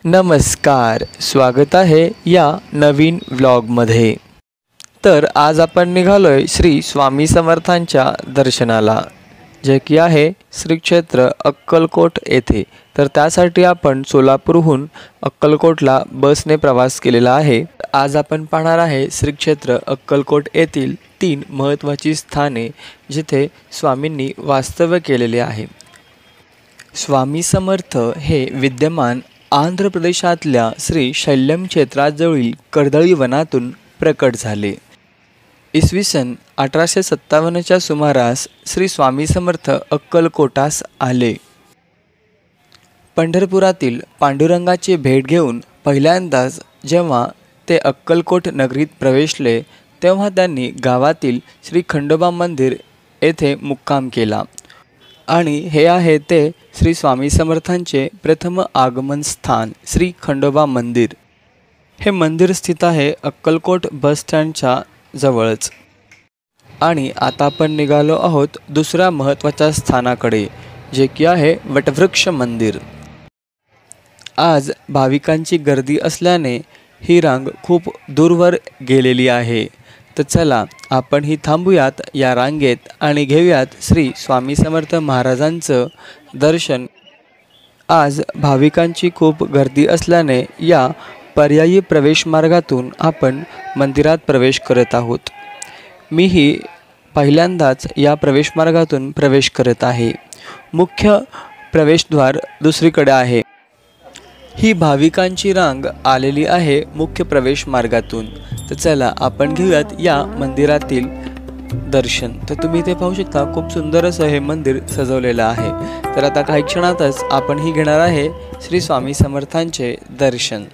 नमस्कार, स्वागत आहे या नवीन व्लॉगमध्ये। तर आज आपण निघालोय श्री स्वामी समर्थांच्या दर्शनाला, जे की आहे श्री क्षेत्र अक्कलकोट येथे। तर त्यासाठी आपण सोलापूरहून अक्कलकोटला बसने प्रवास केलेला आहे। आज आपण पाहणार आहे श्री क्षेत्र अक्कलकोट येथील 3 महत्त्वाची स्थाने, जिथे स्वामींनी वास्तव्य केलेले आहे। स्वामी समर्थ हे विद्यमान आंध्र प्रदेशातल्या श्री शैल्यम क्षेत्राजवळील कर्दळी वनातून प्रकट झाले। इसवी सन 1857च्या सुमारास श्री स्वामी समर्थ अक्कलकोटास आले। पंढरपुरातील पांडुरंगाची भेट घेऊन पहिल्यांदाच जेव्हा ते अक्कलकोट नगरीत प्रवेशले, तेव्हा त्यांनी गावातील श्री खंडोबा मंदिर येथे मुक्काम केला आणि हे आहे ते श्री स्वामी समर्थांचे प्रथम आगमन स्थान श्री खंडोबा मंदिर। हे मंदिर स्थित आहे अक्कलकोट बस स्टँडच्या जवळच। आणि आता आपण निघालो आहोत दुसऱ्या महत्त्वाच्या स्थानाकडे, जे की आहे वटवृक्ष मंदिर। आज भाविकांची गर्दी असल्याने ही रांग खूप दूरवर गेलेली आहे। तर चला आपण ही थांबूयात या रांगेत आणि घेऊयात श्री स्वामी समर्थ महाराजांचं दर्शन। आज भाविकांची खूप गर्दी असल्याने या पर्यायी प्रवेश मार्गातून आपण मंदिरात प्रवेश करत आहोत। मीही पहिल्यांदाच या प्रवेश मार्गातून प्रवेश करत आहे। मुख्य प्रवेशद्वार दुसरीकडे आहे। ही भाविकांची रांग आलेली आहे मुख्य प्रवेश मार्गातून। तर चला आपण घेऊयात या मंदिरातील दर्शन। तर तुम्ही इथे पाहू शकता, खूप सुंदर असं हे मंदिर सजवलेलं आहे। तर आता काही क्षणातच आपण ही घेणार आहे श्री स्वामी समर्थांचे दर्शन।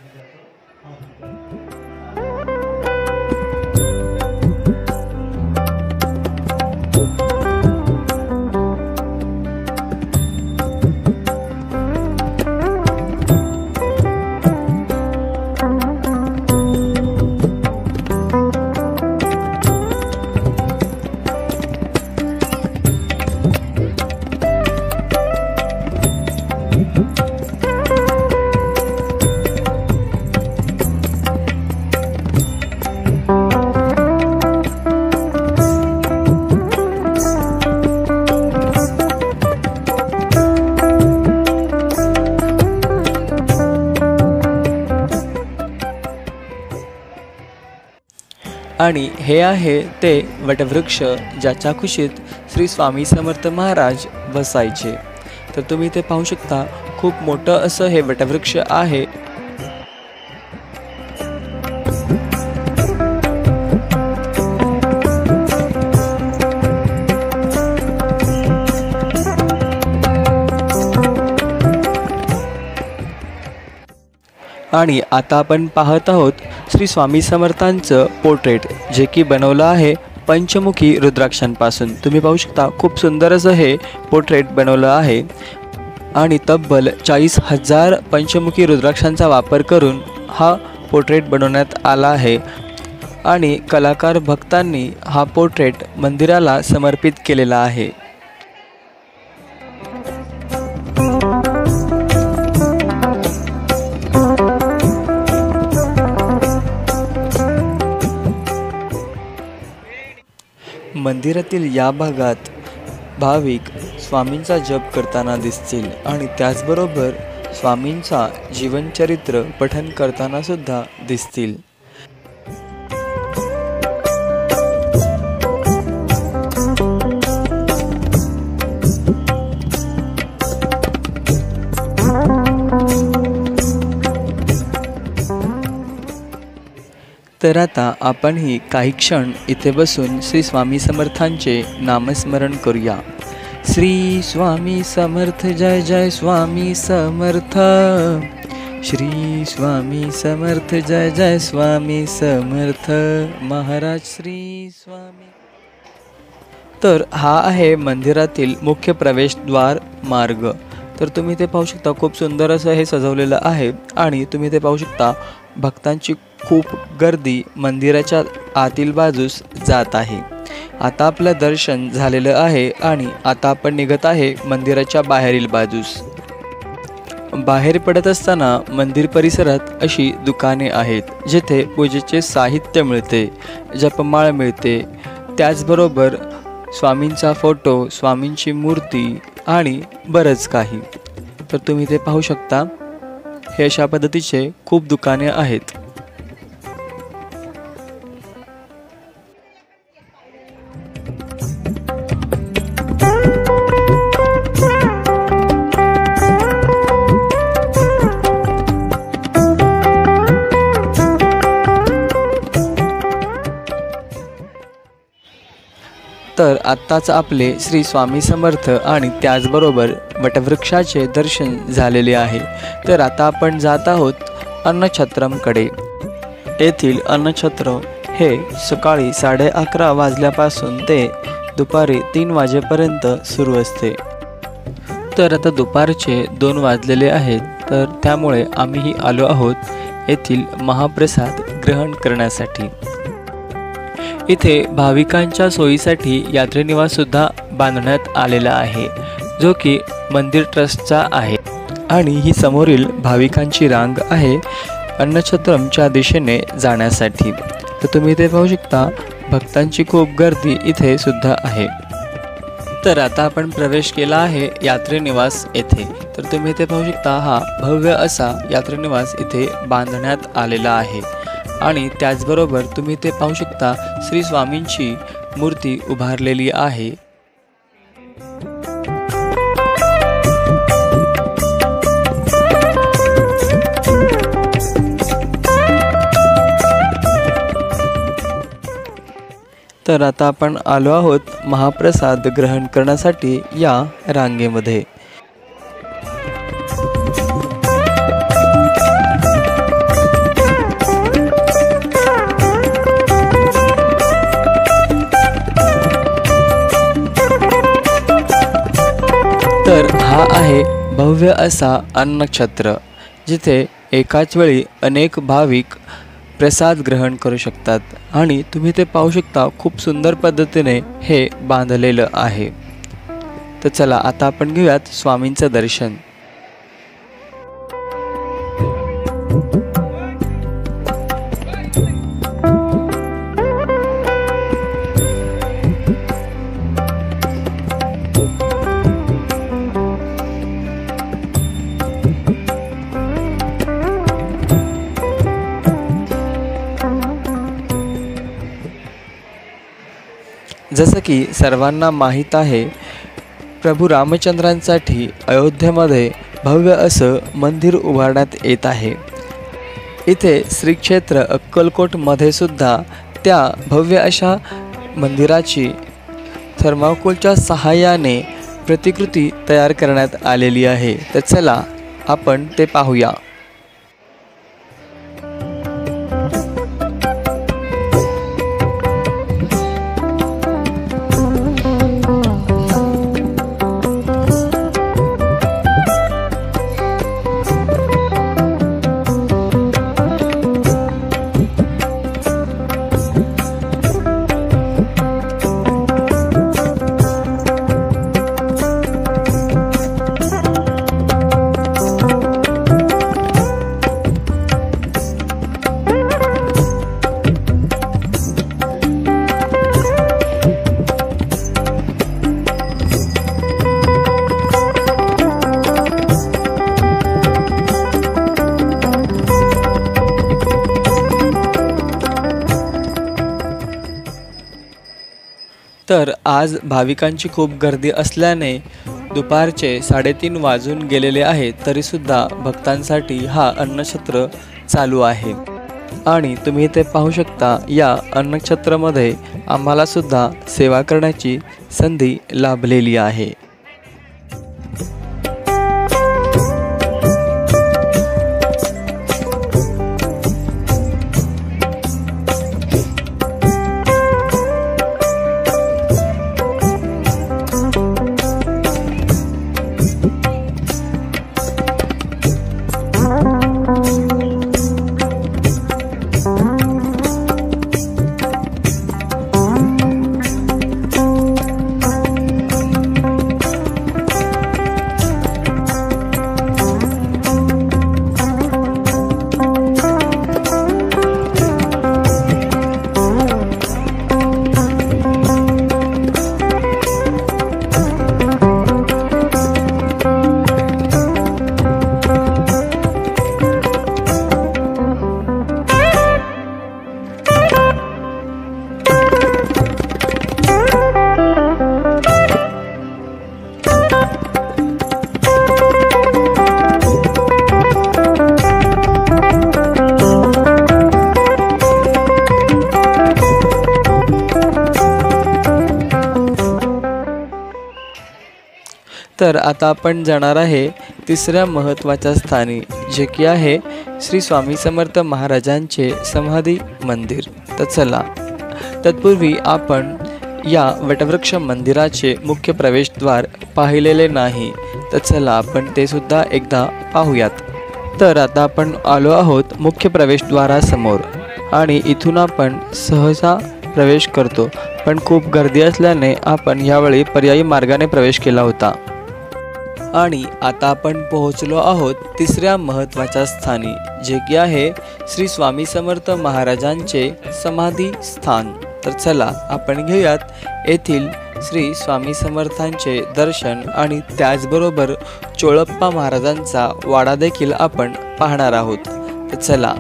आणि हे आहे ते वटवृक्ष, ज्याच्या कुशीत श्री स्वामी समर्थ महाराज बसायचे। तर तुम्ही ते पाहू शकता, खूप मोठं असं हे वटवृक्ष आहे। आणि आता आपण पाहत आहोत श्री स्वामी समर्थांचं पोर्ट्रेट, जे की बनवलं आहे पंचमुखी रुद्राक्षांपासून। तुम्ही पाहू शकता, खूप सुंदर असं हे पोर्ट्रेट बनवलं आहे आणि तब्बल 40,000 पंचमुखी रुद्राक्षांचा वापर करून हा पोर्ट्रेट बनवण्यात आला आहे। आणि कलाकार भक्तांनी हा पोर्ट्रेट मंदिराला समर्पित केलेला आहे। मंदिरातील या भागात भाविक स्वामींचा जप करताना दिसतील आणि त्याचबरोबर स्वामींचा जीवनचरित्र पठण करताना सुद्धा दिसतील। तर आता आपण ही काही क्षण इथे बसून श्री स्वामी समर्थांचे नामस्मरण करूया। श्री स्वामी समर्थ, जय जय स्वामी समर्थ। श्री स्वामी समर्थ, जय जय स्वामी समर्थ महाराज श्री स्वामी। तर हा आहे मंदिरातील मुख्य प्रवेशद्वार मार्ग। तर तुम्ही ते पाहू शकता, खूप सुंदर असं हे सजवलेलं आहे आणि तुम्ही ते पाहू शकता भक्तांची खूप गर्दी मंदिराच्या आतील बाजूस जात आहे। आता आपलं दर्शन झालेलं आहे आणि आता आपण निघत आहे मंदिराच्या बाहेरील बाजूस। बाहेर पडत असताना मंदिर परिसरात अशी दुकाने आहेत जेथे पूजेचे साहित्य मिळते, जपमाळ मिळते, त्याचबरोबर स्वामींचा फोटो, स्वामींची मूर्ती आणि बरंच काही. तर तुम्ही ते पाहू शकता. हे अशा पद्धतीचे खूप दुकाने आहेत. तर आत्ताच आपले श्री स्वामी समर्थ आणि त्याचबरोबर वटवृक्षाचे दर्शन झालेले आहे. तर आता आपण जात आहोत अन्नछत्रमकडे. येथील अन्नछत्र हे सकाळी 11:30 वाजल्यापासून ते दुपारी 3 वाजेपर्यंत सुरू असते. तर आता दुपारचे 2 वाजलेले आहेत. तर त्यामुळे आम्हीही आलो आहोत येथील महाप्रसाद ग्रहण करण्यासाठी. इथे भाविकांच्या सोयीसाठी यात्रेनिवाससुद्धा बांधण्यात आलेला आहे, जो की मंदिर ट्रस्टचा आहे. आणि ही समोरील भाविकांची रांग आहे अन्नछत्रमच्या दिशेने जाण्यासाठी. तर तुम्ही इथे पाहू शकता भक्तांची खूप गर्दी इथे सुद्धा आहे. तर आता आपण प्रवेश केला आहे यात्रेनिवास येथे. तर तुम्ही इथे पाहू शकता हा भव्य असा यात्रेनिवास इथे बांधण्यात आलेला आहे. आणि त्याचबरोबर तुम्ही ते पाहू शकता श्री स्वामींची मूर्ती उभारलेली आहे. तर आता आपण आलो आहोत महाप्रसाद ग्रहण करण्यासाठी या रांगेमध्ये. तर हा आहे भव्य असा अन्नछत्र, जिथे एकाच वेळी अनेक भाविक प्रसाद ग्रहण करू शकतात. आणि तुम्ही ते पाहू शकता खूप सुंदर पद्धतीने हे बांधलेलं आहे. तर चला आता आपण घेऊयात स्वामींचं दर्शन. जसं की सर्वांना माहीत आहे, प्रभू रामचंद्रांसाठी अयोध्येमध्ये भव्य असं मंदिर उभारण्यात येत आहे. इथे श्री क्षेत्र अक्कलकोटमध्ये सुद्धा त्या भव्य अशा मंदिराची थर्माकोलच्या सहाय्याने प्रतिकृती तयार करण्यात आलेली आहे. तर चला आपण ते पाहूया. तर आज भाविकांची खूप गर्दी असल्याने दुपारचे 3:30 वाजून गेलेले आहेत, तरीसुद्धा भक्तांसाठी हा अन्नछत्र चालू आहे. आणि तुम्ही ते पाहू शकता या अन्नछत्रमध्ये आम्हाला सुद्धा सेवा करण्याची संधी लाभलेली आहे. तर आता आपण जाणार आहे तिसऱ्या महत्त्वाच्या स्थानी, जे की आहे श्री स्वामी समर्थ महाराजांचे समाधी मंदिर। तर चला, तत्पूर्वी आपण या वटवृक्ष मंदिराचे मुख्य प्रवेशद्वार पाहिलेले नाही, तर चला आपण ते सुद्धा एकदा पाहूयात। तर आता आपण आलो आहोत मुख्य प्रवेशद्वारासमोर आणि इथून आपण सहसा प्रवेश करतो, पण खूप गर्दी असल्याने आपण यावेळी पर्यायी मार्गाने प्रवेश केला होता। आणि आता आपण पोहोचलो आहोत तिसऱ्या महत्त्वाच्या स्थानी, जे की आहे श्री स्वामी समर्थ महाराजांचे समाधी स्थान। तर चला आपण घेऊयात येथील श्री स्वामी समर्थांचे दर्शन आणि त्याचबरोबर चोळप्पा महाराजांचा वाडा देखील आपण पाहणार आहोत। तर चला,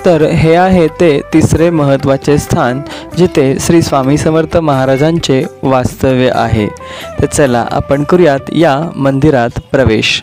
तर हे आहे ते तिसरे महत्त्वाचे स्थान जिथे श्री स्वामी समर्थ महाराजांचे वास्तव्य आहे। तर चला आपण करूयात या मंदिरात प्रवेश।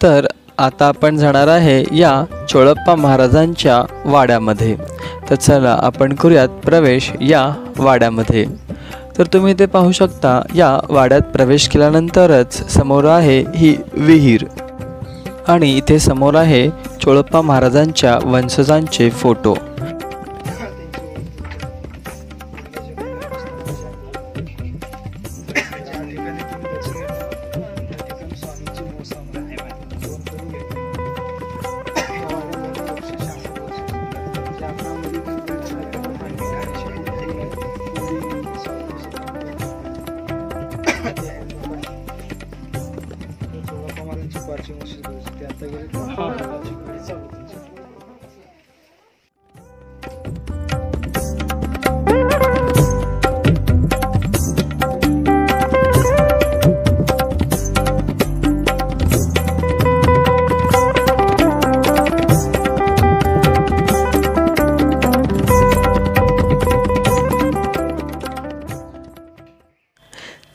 तर आता आपण जाणार आहे या चोळप्पा महाराजांच्या वाड्यामध्ये। तर चला आपण करूयात प्रवेश या वाड्यामध्ये। तर तुम्ही ते पाहू शकता, या वाड्यात प्रवेश केल्यानंतरच समोर आहे ही विहीर आणि इथे समोर आहे चोळप्पा महाराजांच्या वंशजांचे फोटो।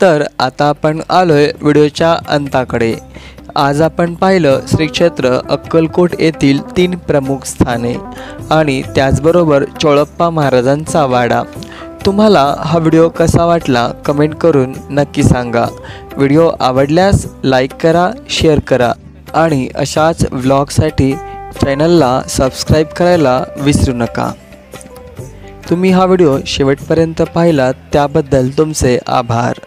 तर आता आपण आलोय व्हिडिओच्या अंताकडे। आज आपण पाहिलं श्री क्षेत्र अक्कलकोट येथील 3 प्रमुख स्थाने आणि त्याचबरोबर चोळप्पा महाराजांचा वाडा। तुम्हाला हा व्हिडिओ कसा वाटला कमेंट करून नक्की सांगा। व्हिडिओ आवडल्यास लाईक करा, शेअर करा आणि अशाच व्लॉगसाठी चॅनलला सबस्क्राईब करायला विसरू नका। तुम्ही हा व्हिडिओ शेवटपर्यंत पाहिलात त्याबद्दल तुमचे आभार।